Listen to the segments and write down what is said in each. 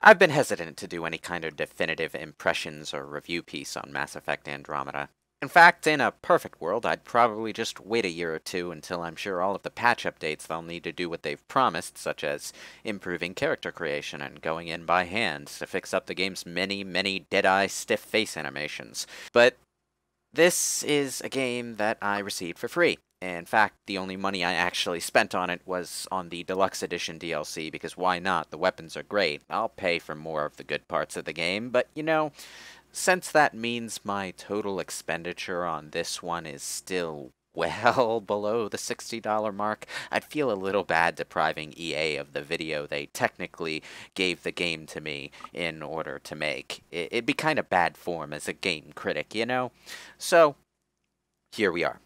I've been hesitant to do any kind of definitive impressions or review piece on Mass Effect Andromeda. In fact, in a perfect world, I'd probably just wait a year or two until I'm sure all of the patch updates they'll need to do what they've promised, such as improving character creation and going in by hand to fix up the game's many dead-eye stiff face animations. But this is a game that I received for free. In fact, the only money I actually spent on it was on the Deluxe Edition DLC, because why not? The weapons are great. I'll pay for more of the good parts of the game, but you know, since that means my total expenditure on this one is still well below the $60 mark, I'd feel a little bad depriving EA of the video they technically gave the game to me in order to make. It'd be kind of bad form as a game critic, you know? So, here we are.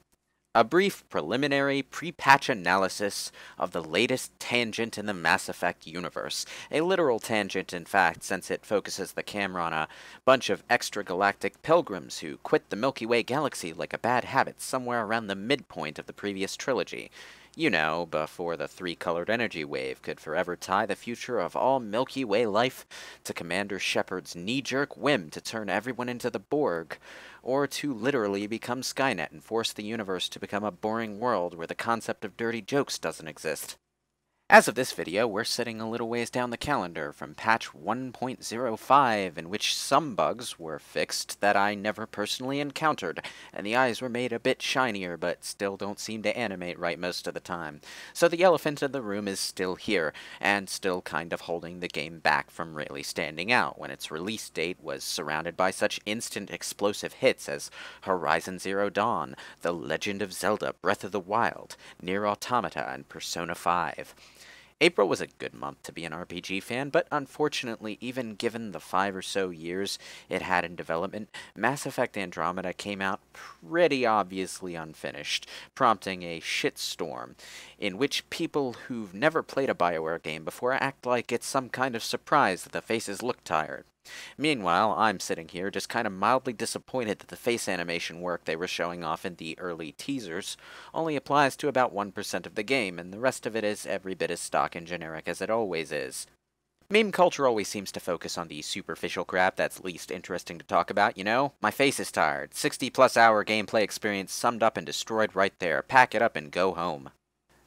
A brief preliminary pre-patch analysis of the latest tangent in the Mass Effect universe. A literal tangent, in fact, since it focuses the camera on a bunch of extragalactic pilgrims who quit the Milky Way galaxy like a bad habit somewhere around the midpoint of the previous trilogy. You know, before the three-colored energy wave could forever tie the future of all Milky Way life to Commander Shepard's knee-jerk whim to turn everyone into the Borg, or to literally become Skynet and force the universe to become a boring world where the concept of dirty jokes doesn't exist. As of this video, we're sitting a little ways down the calendar from patch 1.05, in which some bugs were fixed that I never personally encountered, and the eyes were made a bit shinier, but still don't seem to animate right most of the time. So the elephant in the room is still here, and still kind of holding the game back from really standing out when its release date was surrounded by such instant explosive hits as Horizon Zero Dawn, The Legend of Zelda Breath of the Wild, Nier Automata, and Persona 5. April was a good month to be an RPG fan, but unfortunately, even given the 5 or so years it had in development, Mass Effect Andromeda came out pretty obviously unfinished, prompting a shitstorm, in which people who've never played a BioWare game before act like it's some kind of surprise that the faces look tired. Meanwhile, I'm sitting here just kind of mildly disappointed that the face animation work they were showing off in the early teasers only applies to about 1% of the game, and the rest of it is every bit as stock and generic as it always is. Meme culture always seems to focus on the superficial crap that's least interesting to talk about, you know? My face is tired. 60-plus hour gameplay experience summed up and destroyed right there. Pack it up and go home.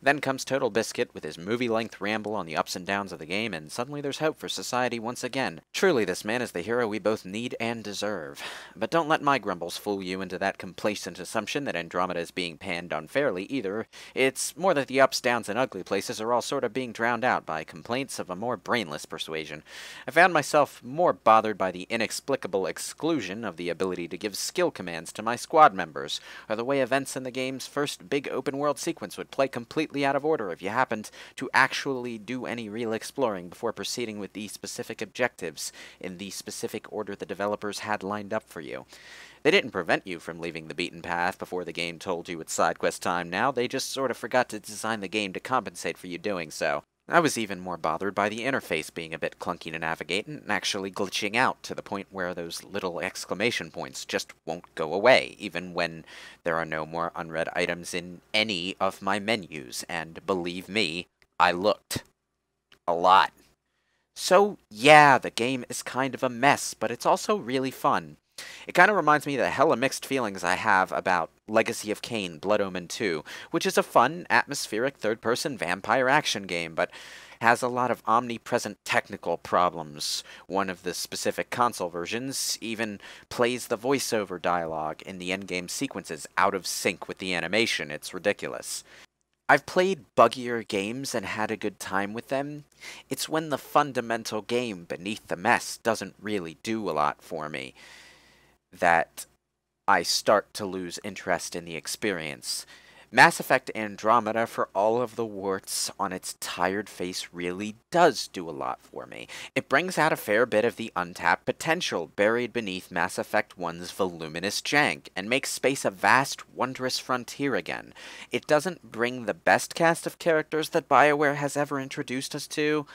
Then comes TotalBiscuit with his movie-length ramble on the ups and downs of the game, and suddenly there's hope for society once again. Truly, this man is the hero we both need and deserve. But don't let my grumbles fool you into that complacent assumption that Andromeda is being panned unfairly either. It's more that the ups, downs, and ugly places are all sort of being drowned out by complaints of a more brainless persuasion. I found myself more bothered by the inexplicable exclusion of the ability to give skill commands to my squad members, or the way events in the game's first big open-world sequence would play completely out of order if you happened to actually do any real exploring before proceeding with the specific objectives in the specific order the developers had lined up for you. They didn't prevent you from leaving the beaten path before the game told you it's side quest time now, they just sort of forgot to design the game to compensate for you doing so. I was even more bothered by the interface being a bit clunky to navigate and actually glitching out to the point where those little exclamation points just won't go away, even when there are no more unread items in any of my menus, and believe me, I looked. A lot. So yeah, the game is kind of a mess, but it's also really fun. It kind of reminds me of the hella mixed feelings I have about Legacy of Kain Blood Omen 2, which is a fun, atmospheric third-person vampire action game, but has a lot of omnipresent technical problems. One of the specific console versions even plays the voiceover dialogue in the endgame sequences out of sync with the animation. It's ridiculous. I've played buggier games and had a good time with them. It's when the fundamental game beneath the mess doesn't really do a lot for me that I start to lose interest in the experience. Mass Effect Andromeda, for all of the warts on its tired face, really does do a lot for me. It brings out a fair bit of the untapped potential buried beneath Mass Effect 1's voluminous jank, and makes space a vast, wondrous frontier again. It doesn't bring the best cast of characters that BioWare has ever introduced us to,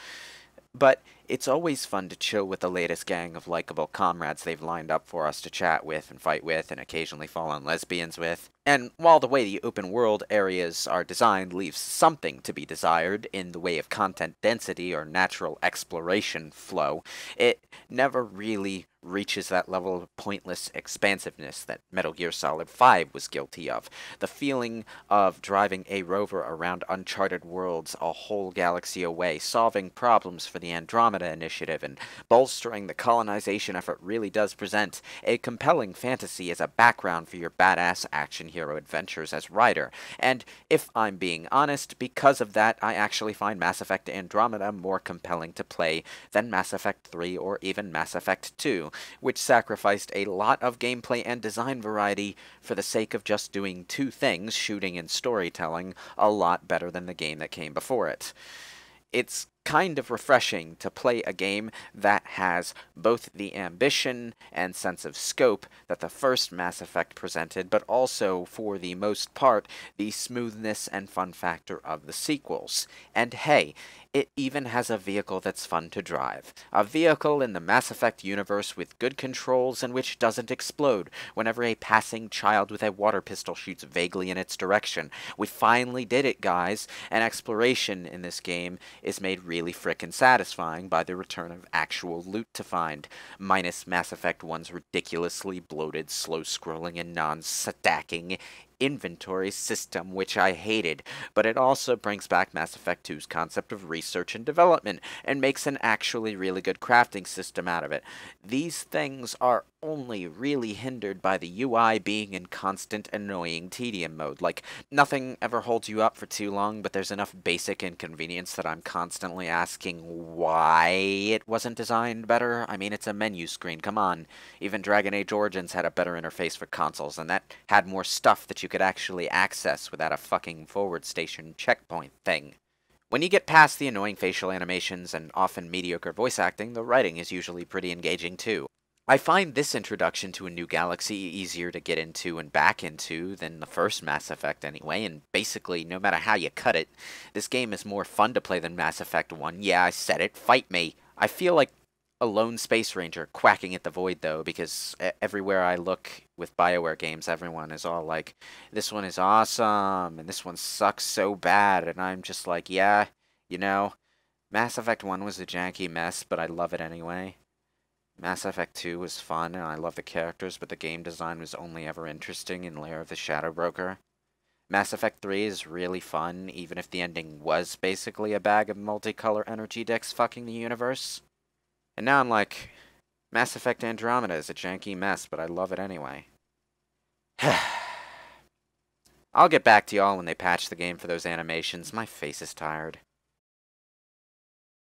but It's always fun to chill with the latest gang of likable comrades they've lined up for us to chat with and fight with and occasionally fall on lesbians with. And while the way the open world areas are designed leaves something to be desired in the way of content density or natural exploration flow, it never really reaches that level of pointless expansiveness that Metal Gear Solid 5 was guilty of. The feeling of driving a rover around uncharted worlds a whole galaxy away, solving problems for the Andromeda Initiative, and bolstering the colonization effort really does present a compelling fantasy as a background for your badass action hero adventures as Ryder. And if I'm being honest, because of that, I actually find Mass Effect Andromeda more compelling to play than Mass Effect 3 or even Mass Effect 2, which sacrificed a lot of gameplay and design variety for the sake of just doing two things, shooting and storytelling, a lot better than the game that came before it. It's kind of refreshing to play a game that has both the ambition and sense of scope that the first Mass Effect presented, but also, for the most part, the smoothness and fun factor of the sequels. And hey, it even has a vehicle that's fun to drive. A vehicle in the Mass Effect universe with good controls and which doesn't explode whenever a passing child with a water pistol shoots vaguely in its direction. We finally did it, guys, and exploration in this game is made really frickin' satisfying by the return of actual loot to find, minus Mass Effect 1's ridiculously bloated, slow-scrolling, and non-stacking inventory system, which I hated, but it also brings back Mass Effect 2's concept of research and development, and makes an actually really good crafting system out of it. These things are only really hindered by the UI being in constant annoying tedium mode. Like, nothing ever holds you up for too long, but there's enough basic inconvenience that I'm constantly asking why it wasn't designed better. I mean, it's a menu screen, come on. Even Dragon Age Origins had a better interface for consoles, and that had more stuff that you could actually access without a fucking forward station checkpoint thing. When you get past the annoying facial animations and often mediocre voice acting, the writing is usually pretty engaging too. I find this introduction to a new galaxy easier to get into and back into than the first Mass Effect anyway, and basically, no matter how you cut it, this game is more fun to play than Mass Effect 1. Yeah, I said it, fight me. I feel like a lone space ranger quacking at the void, though, because everywhere I look with BioWare games, everyone is all like, this one is awesome, and this one sucks so bad, and I'm just like, yeah, you know, Mass Effect 1 was a janky mess, but I love it anyway. Mass Effect 2 was fun, and I love the characters, but the game design was only ever interesting in Lair of the Shadow Broker. Mass Effect 3 is really fun, even if the ending was basically a bag of multicolor energy dicks fucking the universe. And now I'm like, Mass Effect Andromeda is a janky mess, but I love it anyway. I'll get back to y'all when they patch the game for those animations. My face is tired.